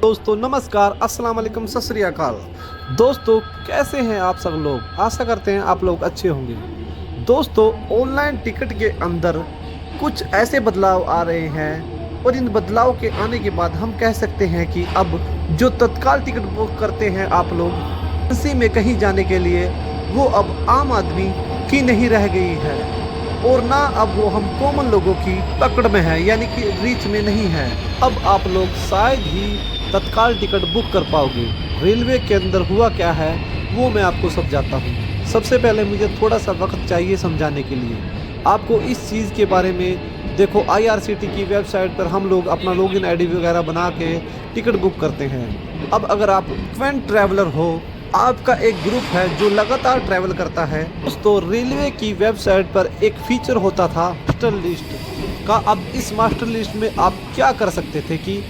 दोस्तों नमस्कार, अस्सलाम वालेकुम, सत श्री अकाल। दोस्तों कैसे हैं आप सब लोग? आशा करते हैं आप लोग अच्छे होंगे। दोस्तों ऑनलाइन टिकट के अंदर कुछ ऐसे बदलाव आ रहे हैं और इन बदलाव के आने के बाद हम कह सकते हैं कि अब जो तत्काल टिकट बुक करते हैं आप लोग इसी में कहीं जाने के लिए, वो अब आम आदमी की नहीं रह गई है और ना अब वो हम कॉमन लोगों की पकड़ में है, यानी कि रीच में नहीं है। अब आप लोग शायद ही तत्काल टिकट बुक कर पाओगे। रेलवे के अंदर हुआ क्या है वो मैं आपको समझाता हूँ। सबसे पहले मुझे थोड़ा सा वक्त चाहिए समझाने के लिए आपको इस चीज़ के बारे में। देखो IRCT की वेबसाइट पर हम लोग अपना लॉगिन आईडी वगैरह बना के टिकट बुक करते हैं। अब अगर आप फ्रिक्वेंट ट्रैवलर हो, आपका एक ग्रुप है जो लगातार ट्रैवल करता है, दोस्तों रेलवे की वेबसाइट पर एक फीचर होता था मास्टर लिस्ट का। अब इस मास्टर लिस्ट में आप क्या कर सकते थे कि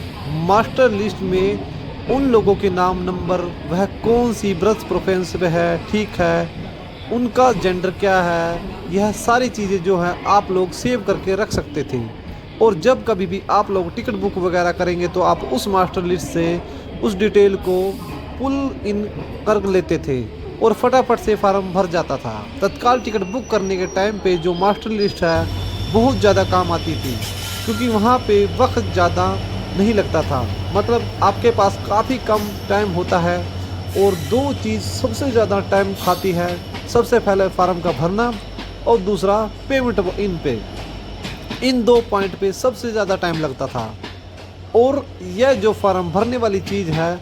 मास्टर लिस्ट में उन लोगों के नाम, नंबर, वह कौन सी ब्रथ प्रोफेंस पे है, ठीक है, उनका जेंडर क्या है, यह सारी चीज़ें जो है आप लोग सेव करके रख सकते थे। और जब कभी भी आप लोग टिकट बुक वगैरह करेंगे तो आप उस मास्टर लिस्ट से उस डिटेल को पुल इन कर लेते थे और फटाफट से फार्म भर जाता था। तत्काल टिकट बुक करने के टाइम पे जो मास्टर लिस्ट है बहुत ज़्यादा काम आती थी, क्योंकि वहाँ पे वक्त ज़्यादा नहीं लगता था। मतलब आपके पास काफ़ी कम टाइम होता है और दो चीज़ सबसे ज़्यादा टाइम खाती है। सबसे पहले फार्म का भरना और दूसरा पेमेंट इन दो पॉइंट पे सबसे ज़्यादा टाइम लगता था। और यह जो फार्म भरने वाली चीज़ है,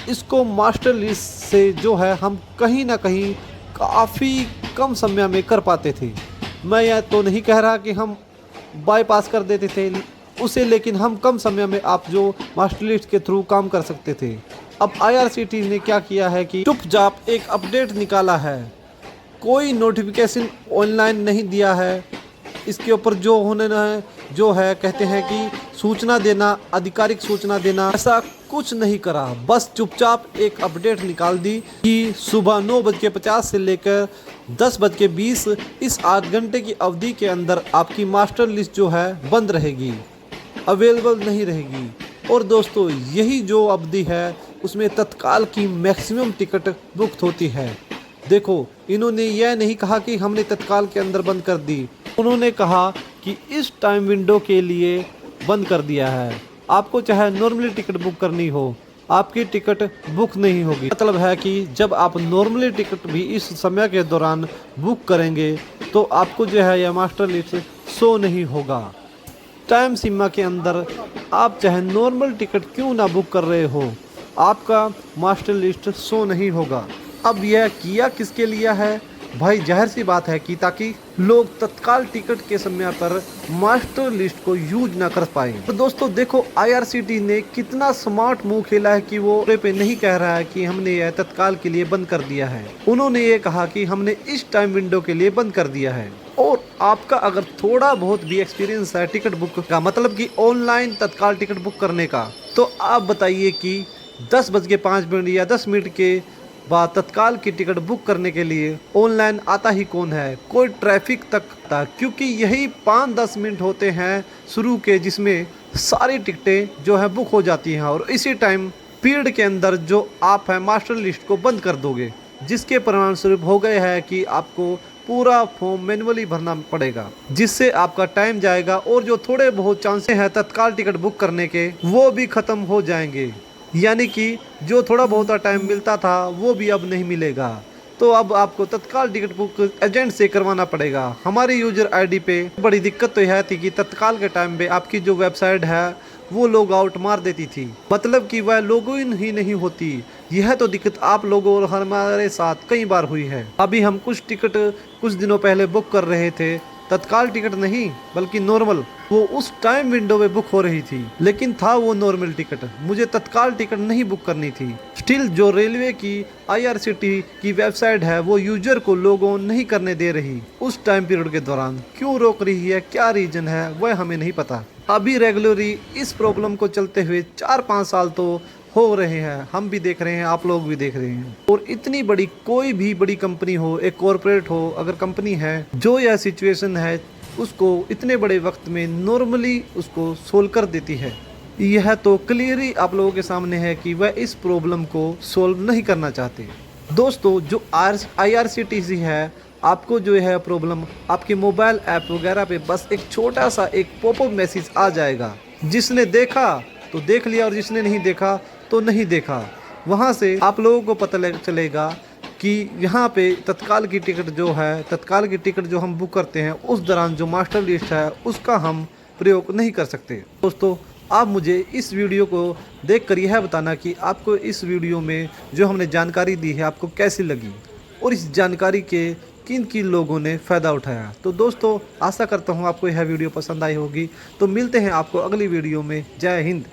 इसको मास्टर लिस्ट से जो है हम कहीं ना कहीं काफ़ी कम समय में कर पाते थे। मैं यह तो नहीं कह रहा कि हम बाईपास कर देते थे उसे, लेकिन हम कम समय में आप जो मास्टर लिस्ट के थ्रू काम कर सकते थे। अब IRCT ने क्या किया है कि चुपचाप एक अपडेट निकाला है, कोई नोटिफिकेशन ऑनलाइन नहीं दिया है। इसके ऊपर जो होने है जो है कहते हैं कि सूचना देना, आधिकारिक सूचना देना, ऐसा कुछ नहीं करा। बस चुपचाप एक अपडेट निकाल दी कि सुबह 9:50 से लेकर 10:20 इस 8 घंटे की अवधि के अंदर आपकी मास्टर लिस्ट जो है बंद रहेगी, अवेलेबल नहीं रहेगी। और दोस्तों यही जो अवधि है उसमें तत्काल की मैक्सिमम टिकट बुक होती है। देखो इन्होंने यह नहीं कहा कि हमने तत्काल के अंदर बंद कर दी, उन्होंने कहा कि इस टाइम विंडो के लिए बंद कर दिया है। आपको चाहे नॉर्मली टिकट बुक करनी हो, आपकी टिकट बुक नहीं होगी। मतलब है कि जब आप नॉर्मली टिकट भी इस समय के दौरान बुक करेंगे तो आपको जो है यह मास्टर लिस्ट शो नहीं होगा। टाइम सीमा के अंदर आप चाहे नॉर्मल टिकट क्यों ना बुक कर रहे हो, आपका मास्टर लिस्ट शो नहीं होगा। अब यह किया किसके लिए है भाई? जाहिर सी बात है कि ताकि लोग तत्काल टिकट के समय पर मास्टर लिस्ट को यूज ना कर पाए। तो दोस्तों देखो IRCT ने कितना स्मार्ट मूव खेला है कि वो पे नहीं कह रहा है कि हमने यह तत्काल के लिए बंद कर दिया है। उन्होंने ये कहा कि हमने इस टाइम विंडो के लिए बंद कर दिया है। और आपका अगर थोड़ा बहुत भी एक्सपीरियंस है टिकट बुक का, मतलब कि ऑनलाइन तत्काल टिकट बुक करने का, तो आप बताइए कि 10:05 या 10 मिनट के बाद तत्काल की टिकट बुक करने के लिए ऑनलाइन आता ही कौन है? कोई ट्रैफिक तक था, क्योंकि यही 5-10 मिनट होते हैं शुरू के जिसमें सारी टिकटें जो है बुक हो जाती हैं। और इसी टाइम पीरियड के अंदर जो आप है मास्टर लिस्ट को बंद कर दोगे, जिसके परिणाम स्वरूप हो गए हैं कि आपको पूरा फॉर्म मैनुअली भरना पड़ेगा, जिससे आपका टाइम जाएगा और जो थोड़े बहुत चांसेस हैं तत्काल टिकट बुक करने के वो भी ख़त्म हो जाएंगे। यानी कि जो थोड़ा बहुत टाइम मिलता था वो भी अब नहीं मिलेगा। तो अब आपको तत्काल टिकट बुक एजेंट से करवाना पड़ेगा। हमारी यूजर आईडी पे बड़ी दिक्कत तो यह थी कि तत्काल के टाइम पे आपकी जो वेबसाइट है वो लॉग आउट मार देती थी, मतलब कि वह लॉगिन ही नहीं होती। यह तो दिक्कत आप लोगों और हमारे साथ कई बार हुई है। अभी हम कुछ टिकट कुछ दिनों पहले बुक कर रहे थे, तत्काल टिकट नहीं बल्कि नॉर्मल, वो उस टाइम विंडो में बुक हो रही थी, लेकिन था वो नॉर्मल टिकट, मुझे तत्काल टिकट नहीं बुक करनी थी। स्टिल जो रेलवे की IRCT की वेबसाइट है वो यूजर को लॉग ऑन नहीं करने दे रही उस टाइम पीरियड के दौरान। क्यों रोक रही है, क्या रीजन है, वह हमें नहीं पता। अभी रेगुलरली इस प्रॉब्लम को चलते हुए 4-5 साल तो हो रहे हैं, हम भी देख रहे हैं, आप लोग भी देख रहे हैं। और इतनी बड़ी कोई भी बड़ी कंपनी हो, एक कॉरपोरेट हो, अगर कंपनी है जो यह सिचुएशन है उसको इतने बड़े वक्त में नॉर्मली उसको सोल्व कर देती है। यह तो क्लियरली आप लोगों के सामने है कि वह इस प्रॉब्लम को सॉल्व नहीं करना चाहते। दोस्तों जो IRCTC है, आपको जो है प्रॉब्लम आपके मोबाइल ऐप वगैरह पे बस एक छोटा सा एक पॉपअप मैसेज आ जाएगा। जिसने देखा तो देख लिया और जिसने नहीं देखा तो नहीं देखा। वहाँ से आप लोगों को पता चलेगा कि यहाँ पे तत्काल की टिकट जो हम बुक करते हैं उस दौरान जो मास्टर लिस्ट है उसका हम प्रयोग नहीं कर सकते। दोस्तों आप मुझे इस वीडियो को देखकर यह बताना कि आपको इस वीडियो में जो हमने जानकारी दी है आपको कैसी लगी और इस जानकारी के किन किन लोगों ने फ़ायदा उठाया। तो दोस्तों आशा करता हूँ आपको यह वीडियो पसंद आई होगी। तो मिलते हैं आपको अगली वीडियो में। जय हिंद।